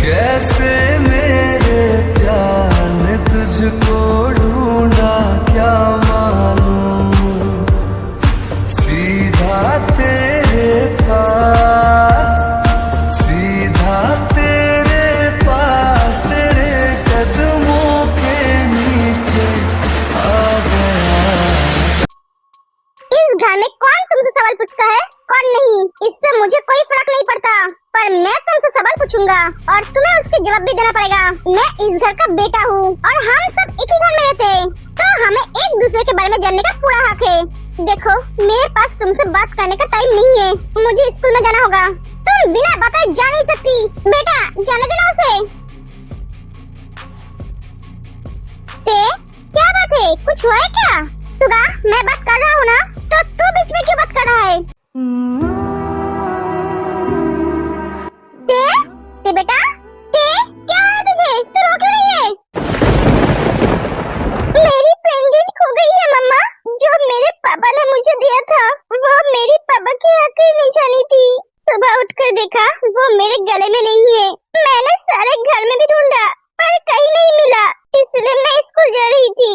कैसे मेरे प्यार ने तुझको ढूंढा क्या मालूम, सीधा तेरे पास, सीधा तेरे पास, तेरे कदमों के नीचे आ गया। इस घर में कौन तुमसे सवाल पूछता है कौन नहीं, इससे मुझे कोई फर्क नहीं पड़ता, पर मैं तुमसे सवाल पूछूंगा और तुम्हें उसके जवाब भी देना पड़ेगा। मैं इस घर का बेटा हूँ और हम सब एक ही घर में रहते हैं, तो हमें एक दूसरे के बारे में जानने का पूरा हक है। देखो, मेरे पास तुमसे बात करने का टाइम नहीं है, मुझे स्कूल में जाना होगा। तुम बिना बताए जा नहीं सकती। बेटा, जाने देना उसे। क्या बात है, कुछ हुआ है क्या? सुगा, मैं बात कर रहा हूँ ना, तो तू बीच में क्यों बात कर रहा है? ते बेटा, क्या है तुझे? तू रो क्यों रही है? मेरी पेंडेंट खो गई है मम्मा, जो मेरे पापा ने मुझे दिया था। वो मेरी पापा की आखिरी निशानी थी। सुबह उठकर देखा वो मेरे गले में नहीं है। मैंने सारे घर में भी ढूंढा पर कहीं नहीं मिला, इसलिए मैं स्कूल जा रही थी।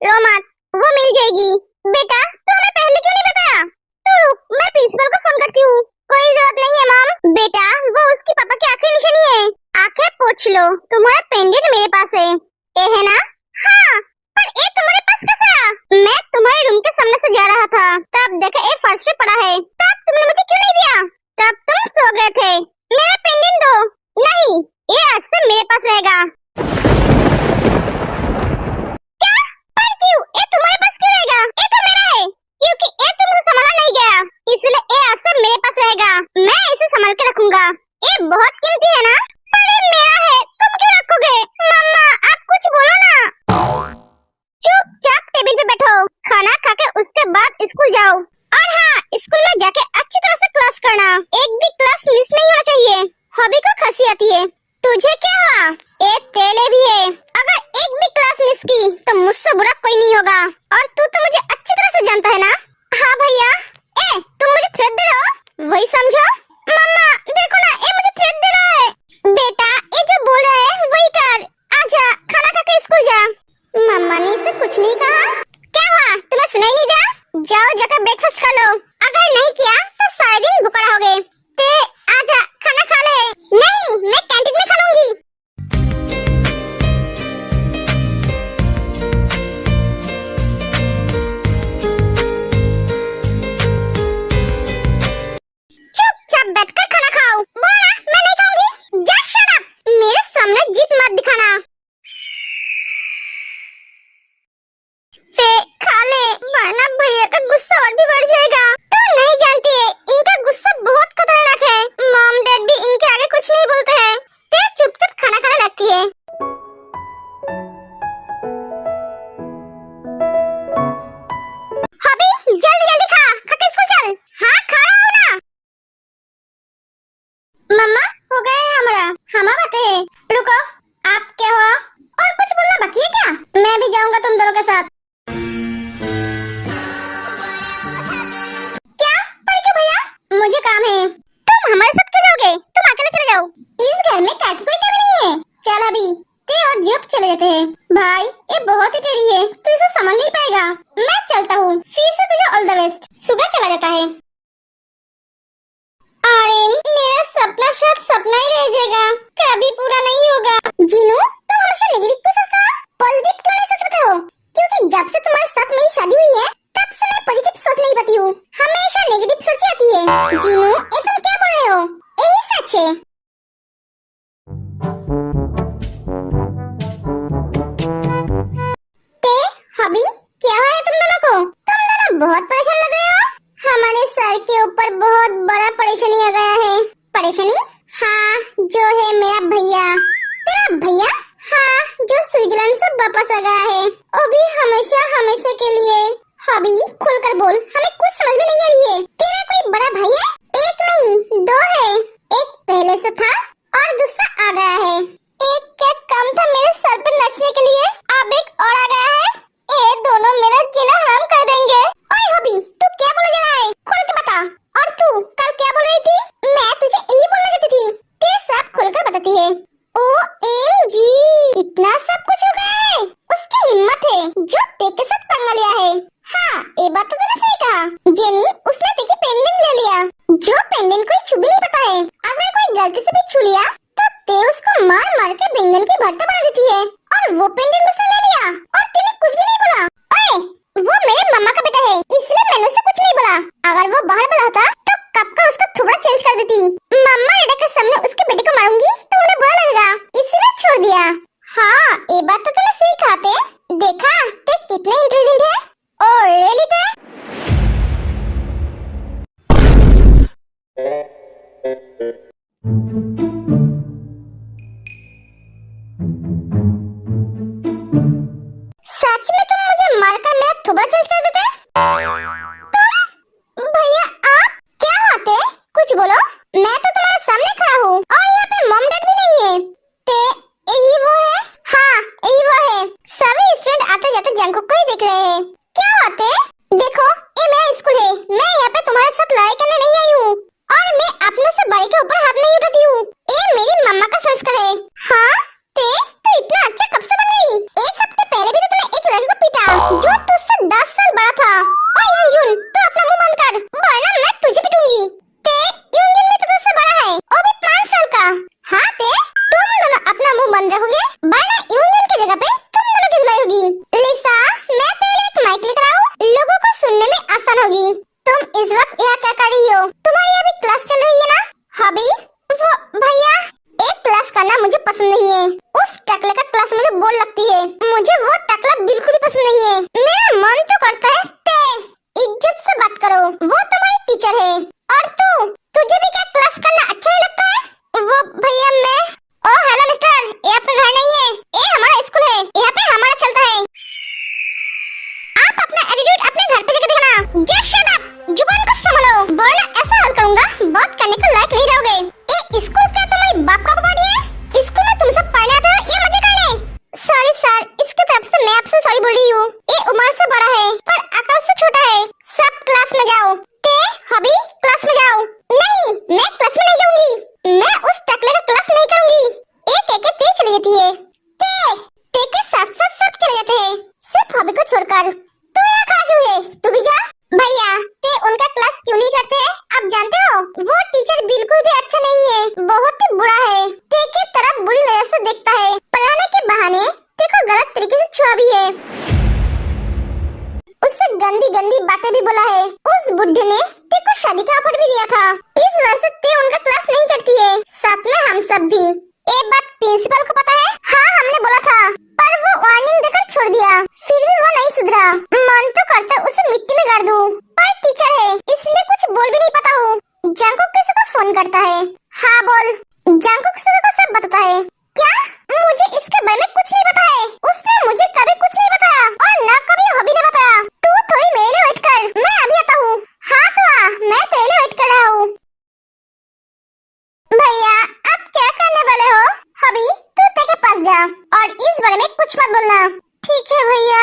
रो मत, वो मिल जाएगी। बेटा, तू हमें पहले क्यों नहीं बताया? तू रुक, मैं प्रिंसिपल को फोन करती हूँ। कोई जरूरत नहीं है मॉम। बेटा, वो उसके पापा की आखिरी निशानी है। आंखें पोंछ लो, तुम्हारा पेंडेंट मेरे पास है। ये है ना? हाँ, पर ये तुम्हारे पास कैसे आया? मैं तुम्हारे रूम के सामने से जा रहा था, तब देखा ये फर्श पे पड़ा है। तब तुमने मुझे क्यों नहीं दिया? तब तुम सो गए थे। मेरा पेंडेंट दो। नहीं, ये आज से मेरे पास रहेगा। क्या? पर क्यों? ये तुम्हारे पास क्यों रहेगा? ये तो मेरा है, क्योंकि ये तुमसे संभाला नहीं गया, इसलिए ये आज से मेरे पास रहेगा। मैं इसे संभाल के रखूंगा। ये बहुत कीमती है ना? पर ये मेरा है, तुम क्यों रखोगे? मम्मा, आप कुछ बोलो ना। चुपचाप टेबल पे बैठो, खाना खा के उसके बाद स्कूल जाओ। और हाँ, स्कूल में जाके अच्छी तरह से क्लास करना, एक भी क्लास मिस नहीं होना चाहिए। हॉबी को खांसी आती है। तुझे क्या हुआ? एक तेले भी है, अगर एक भी क्लास मिस की तो मुझसे बुरा कोई नहीं होगा, और तू तो मुझे अच्छी तरह से जानता है ना? हाँ भैया। तुम मुझे थ्रेट दे रहे हो, वही समझो। मम्मा देखो ना, ये मुझे थ्रेट दे रहा है। बेटा, ये जो बोल रहा है वही कर। आजा, खाना खा के स्कूल जा। मम्मा ने इसे कुछ नहीं कहा। क्या हुआ, तुम्हें सुनाई नहीं दिया? जाओ, जाकर ब्रेकफास्ट कर लो, अगर नहीं किया तो सारे दिन भूखा रहोगे। आजा, खाना खा ले। नहीं, मैं कैंटीन में खा लूंगी। चुपचाप बैठकर खाना खाओ। बोला ना, मैं नहीं खाऊंगी। जस्ट शट अप, मेरे सामने जिद मत दिखाना। खा ले, वरना भैया का गुस्सा और भी बढ़ जाएगा। तू नहीं जानती है, इनका गुस्सा बहुत खतरनाक है। मॉम डैड भी इनके आगे कुछ नहीं बोलते हैं। ते चुपचाप खाना खाने लगती है। हॉबी, जल्दी जल्दी खा के स्कूल चल। हाँ, खा रहा हूँ ना। मम्मा, हो गया है हमारा। हम बातें हैं। रुको, आप क्या हो? और कुछ बोलना बाकी है क्या? मैं भी जाऊंगा तुम दोनों के साथ। मुझे काम है। तुम हमारे साथ क्यों जाओगे? तुम अकेले चले जाओ। इस घर में काकी कोई कमी नहीं है। चल अभी, ते और जियोप चले जाते हैं। भाई, ये बहुत ही टेढ़ी है, तू इसे समझ नहीं पाएगा। मैं चलता हूँ, फिर से तुझे ऑल द बेस्ट। सुगा चला जाता है। अरे, मेरा सपना शायद सपना ही रह जाएगा, कभी पूरा नहीं होगा। जीनू, तुम हमेशा नेगेटिव क्यों सोचते हो? पॉजिटिव क्यों नहीं सोच पाते हो? क्योंकि जब से तुम्हारे साथ मेरी शादी हुई है, तब से मैं पॉजिटिव सोच नहीं पाती हूँ, हमेशा नेगेटिव सोच आती है। जीनू, ये तुम क्या बोल रहे हो? यही सच है। हबी, क्या है तुम दोनों को? तुम दोनों बहुत परेशान लग रहे हो। हमारे सर के ऊपर बहुत बड़ा परेशानी आ गया है। परेशानी? हाँ, जो है मेरा भैया। तेरा भैया? हाँ, जो स्विट्जरलैंड से वापस आ गया है, वो भी हमेशा हमेशा के लिए। हबी, खुलकर बोल, हमें कुछ समझ में नहीं आ रही है। तेरा कोई बड़ा भाई है? एक नहीं, दो है। एक पहले से था और दूसरा आ गया है। एक क्या कम था मेरे सर पर नाचने के लिए, अब एक और आ गया है। ये दोनों मेरा जीना हराम कर देंगे। ओए हबी, तू क्या बोले जा रहा है? खुल के बता। और तू कल क्या बोल रही थी? मैं तुझे यही बोलना चाहती थी। तेरे सब खुलकर बताती है। जो पेंडेंट कोई छू भी नहीं पाता है। अगर कोई गलती से भी छू लिया तो ते उसको मार मार के बैंगन की भरता बना देती है। और वो पेंडेंट उसने ले लिया और तेने कुछ भी नहीं बोला। ओए, वो मेरे मम्मा का बेटा है, इसलिए मैंने उसे कुछ नहीं बोला। अगर वो बाहर बोला होता तो कब का उसका थोबड़ा चेंज कर देती। मम्मा डैडा के सामने उसके बेटे को मारूंगी तो उन्हें बुरा लगेगा, इसलिए छोड़ दिया। हाँ, ये बात तो तूने सही कहा थे। देखा ते कितने इंटेलिजेंट है। ओ रियली ते? सच में तुम मुझे मारकर मेरा थोबड़ा चेंज कर देते? तुम भैया आप क्या बात है? कुछ बोलो। मैं तो तुम्हारे सामने खड़ा हूँ और यहाँ पे मॉम डैड भी नहीं है। ते यही वो है? हाँ, यही वो है। सभी स्टूडेंट आते जाते जंकुक को ही देख रहे हैं। क्या बात है? देखो, ये मेरा स्कूल है। मैं यहाँ पे तुम्हारे साथ लड़ाई करने नहीं आई हूँ और मैं अपने से बड़े के ऊपर हाथ नहीं उठाती हूँ। ये मेरी मम्मा का संस्कार है। हाँ, ते तो इतना अच्छा कब से बन गई? एक हफ्ते पहले भी तो तूने एक लड़के को पीटा जो तुझसे 10 साल बड़ा था। ओए युनजुन, तू अपना मुंह बंद कर वरना मैं तुझे पीटूंगी। ते युनजुन भी तो तुझसे बड़ा है, वो भी 5 साल का। हाँ ते, तुम दोनों अपना मुंह बंद रखोगे वरना युनजुन की जगह पे तुम दोनों की धुलाई होगी। लिसा, मैं तेरे एक माइक लेकर आऊं, लोगों को सुनने में आसान होगी। तुम इस वक्त यहाँ क्या कर रही हो? तुम्हारी अभी क्लास चल रही है ना? हॉबी? वो भैया, एक क्लास करना मुझे पसंद नहीं है। उस टकले का क्लास मुझे बोर लगती है। मुझे वो टकला बिल्कुल भी पसंद नहीं है। मेरा मन तो करता है ते इज्जत से बात करो, वो तुम्हारी टीचर है। और तुझे भी क्या क्लास करना अच्छा ही लगता है? वो भैया मैं ओ हेलो मिस्टर, ये आपका घर नहीं है, ये हमारा स्कूल है, यहाँ पे हमारा चलता है। आप अपना एटीट्यूड अपने घर पे लेके देखना। जस्ट शट अप, जुबान को संभालो वरना ऐसा हाल करूंगा बात करने के लायक नहीं रहोगे। ये स्कूल क्या तुम्हारी बाप का पार्टी है? स्कूल में तुम सब पढ़ने आते हो या मजे करने? सॉरी सर, इसके तरफ से मैं आपसे सॉरी बोल रही हूँ। ये उम्र से बड़ा है पर अकल से छोटा है। सब क्लास में जाओ। ते हॉबी, क्लास में जाओ। नहीं, मैं क्लास में नहीं जाऊंगी। मैं उस टकले का क्लास नहीं करूंगी। एक एक ते चली जाती है। ते के साथ साथ सब चले जाते हैं, सिर्फ हॉबी को छोड़कर। तू यहाँ खड़ा क्यों है? तू भी जा। भैया, ते उनका क्लास क्यों नहीं करते हैं? आप जानते हो वो टीचर बिल्कुल भी अच्छा नहीं है, बहुत ही बुरा है। ते की तरफ बुरी नजर से देखता है, पढ़ाने के बहाने ते को गलत तरीके से छुआ भी है। उससे गंदी गंदी बातें भी बोला है। उस बुड्ढे ने ते को शादी का ऑफर भी दिया था, इस वजह से ते उनका क्लास नहीं करती है, साथ में हम सब भी। ये बात प्रिंसिपल को पता है? हाँ, हमने बोला था पर वो वार्निंग देकर छोड़ दिया। फिर भी वो नहीं सुधरा। मन तो करता उसे मिट्टी में गाड़ दूं, पर टीचर है इसलिए कुछ बोल भी नहीं पाता हूँ। जंकुक किसी को फोन करता है। हाँ बोल। जंकुक किसी को सब बताता है। क्या? मुझे इसके बारे में कुछ नहीं पता है। उसने मुझे कभी कुछ नहीं बताया और न कभी हॉबी ने बताया। तू थोड़ी मेरे लिए वेट कर, मैं अभी आता हूँ। हाँ तो आ, मैं तेरे लिए वेट कर रहा हूँ। भैया, आप क्या करने वाले हो? हॉबी, तू ते के पास जा और इस बारे में कुछ मत बोलना। ठीक है भैया।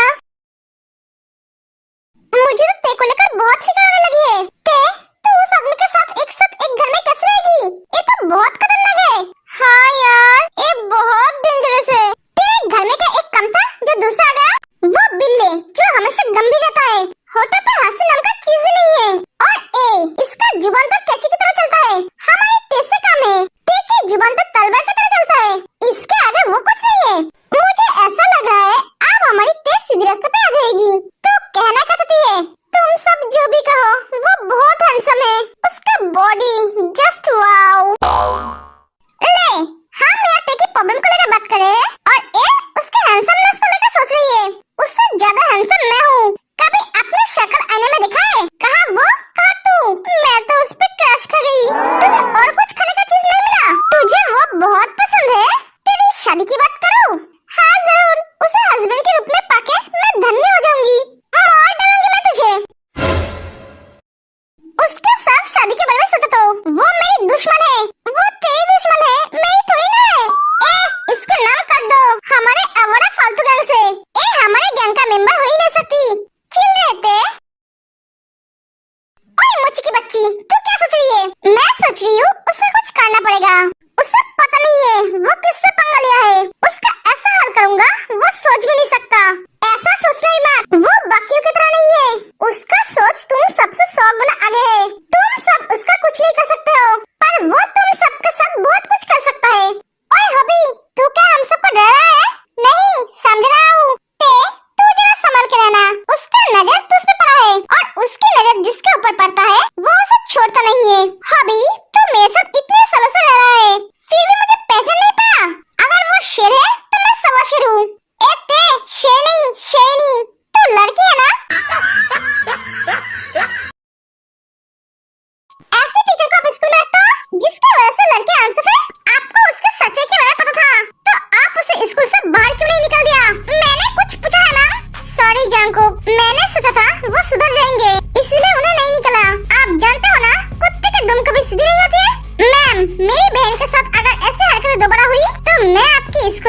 मुझे तो ते को लेकर बहुत फिक्र होने लगी है। ते, तू उस आदमी के साथ एक घर में कैसे रहेगी? ये तो बहुत खतरनाक है। हाँ यार, ये बहुत डेंजरस है। तेरे घर में क्या एक कम था जो दूसरा आ गया? वो बिल्ले जो हमेशा गंभीर रहता है, होठों पे हंसी नाम का चीज ही नहीं है। और इसका जुबान तो कैची की तरह चलता है। हमारे तेज से काम है, ते की जुबान तो तलवार की तरह चलता है। इसके आगे वो कुछ नहीं है। मुझे ऐसा लग रहा है अब हमारी तेज सीधे रास्ते पे आ जाएगी। तो कहना क्या चाहती है? तुम सब जो भी कहो, वो बहुत हैंडसम है। उसका बॉडी जस्ट वाओ। ले, हम यहाँ ते की प्रॉब्लम को लेकर बात कर रहे हैं और ये उसके हैंडसमनेस को लेकर सोच रही है। उससे ज्यादा हैंडसम मैं हूँ। कभी अपने शक्ल आईने में देखा है? कहा वो, कहा तू। मैं तो उस पे क्रश खा गई। तुझे और कुछ खाने का चीज नहीं मिला? तुझे वो बहुत पसंद है? तेरी शादी की बात करूँ? हाँ जरूर, उसे हस्बैंड के रूप में पाके मैं धन्य हो जाऊंगी। और डरूंगी मैं तुझे। उसके साथ शादी के बारे में सोचा तो वो मेरी दुश्मन है। वो तेरी दुश्मन है, मेरी थोड़ी ना है। इसका नाम कर दो हमारे अवारा फालतू गैंग से। हमारे गैंग का मेंबर हो ही नहीं सकती। चिल रहते। ओए मुच्ची की बच्ची, तू क्या सोच रही है? मैं सोच रही हूँ उसे कुछ करना पड़ेगा। उसे पता नहीं है वो किससे पंगा लिया है। उसका ऐसा हाल करूंगा वो सोच भी नहीं सकता। ऐसा सोचना ही मत, वो बाकियों की तरह नहीं है। उसका सोच तुम सबसे 100 गुना आगे है। तुम सब उसका कुछ नहीं कर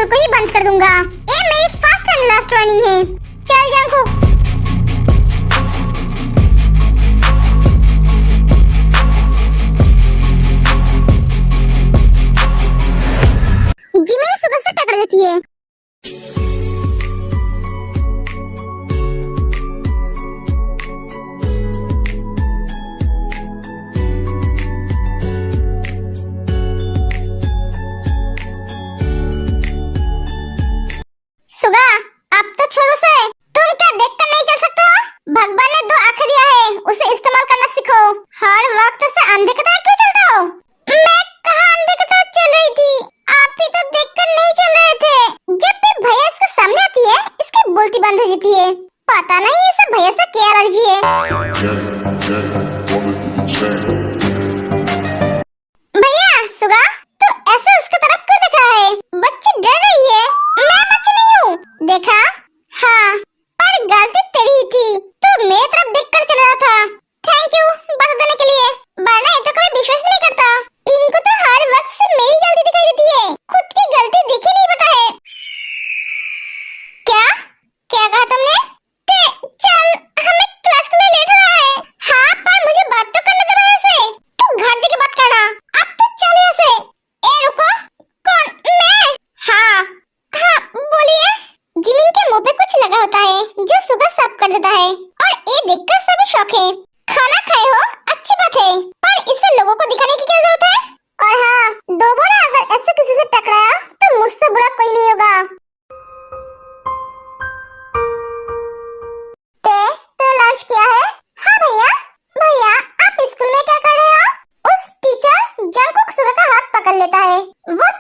स्कूल को ही बंद कर दूंगा। ये मेरी फर्स्ट एंड लास्ट वार्निंग है। चल जंकुक। जिमिन सुबह से टकरा देती है। सुगा, अब तो छोड़ो से। तुम क्या देखकर नहीं चल सकते हो? भगवान ने 2 आंखें दिया है, उसे इस्तेमाल करना सीखो। हर वक्त से अंधे की तरह क्यों चलते हो? मैं कहाँ अंधे की तरह चल रही थी? आप ही तो देखकर नहीं चल रहे थे। जब भी भैया इसके सामने आती है, इसकी बोलती बंद हो जाती है। पता नहीं इसे भैया से क्या एलर्जी है। भैया, सुगा, तू ऐसे उसकी तरफ क्यों देख रहा है? बच्ची डर रही है। मैं बच्ची नहीं हूँ। देखा? हाँ, पर गलती तेरी ही थी। तू मेरी तरफ देखकर चल रहा था। थैंक यू बता देने के लिए। वरना ये तो कोई विश्वास नहीं करता। इनको तो हर वक्त से मेरी गलती दिखाई देती है, खुद की गलती दिखी नहीं पता है। क्या क्या कहा तुमने? चल, हमें क्लास के लिए लेट हो रहा है। हाँ, पर मुझे बात तो करने दे भैया से। तू घर जाके बात करना। अब तो चल यहाँ से। ए रुको। कौन? मैं? हाँ, बोलिए। जिमिन के मुंह पे कुछ लगा होता है जो सुबह साफ कर देता है, और ये देखकर सभी शौक है। खाना खाए हो, अच्छी बात है, पर इसे लोगों को दिखाने की क्या जरूरत है? और हाँ, दोबारा अगर ऐसे किसी से टकराया तो मुझसे बुरा कोई नहीं होगा। तो लंच किया है? हाँ भैया। भैया, आप स्कूल में क्या कर रहे हो? उस टीचर जंकुक सुगा का हाथ पकड़ लेता है। वो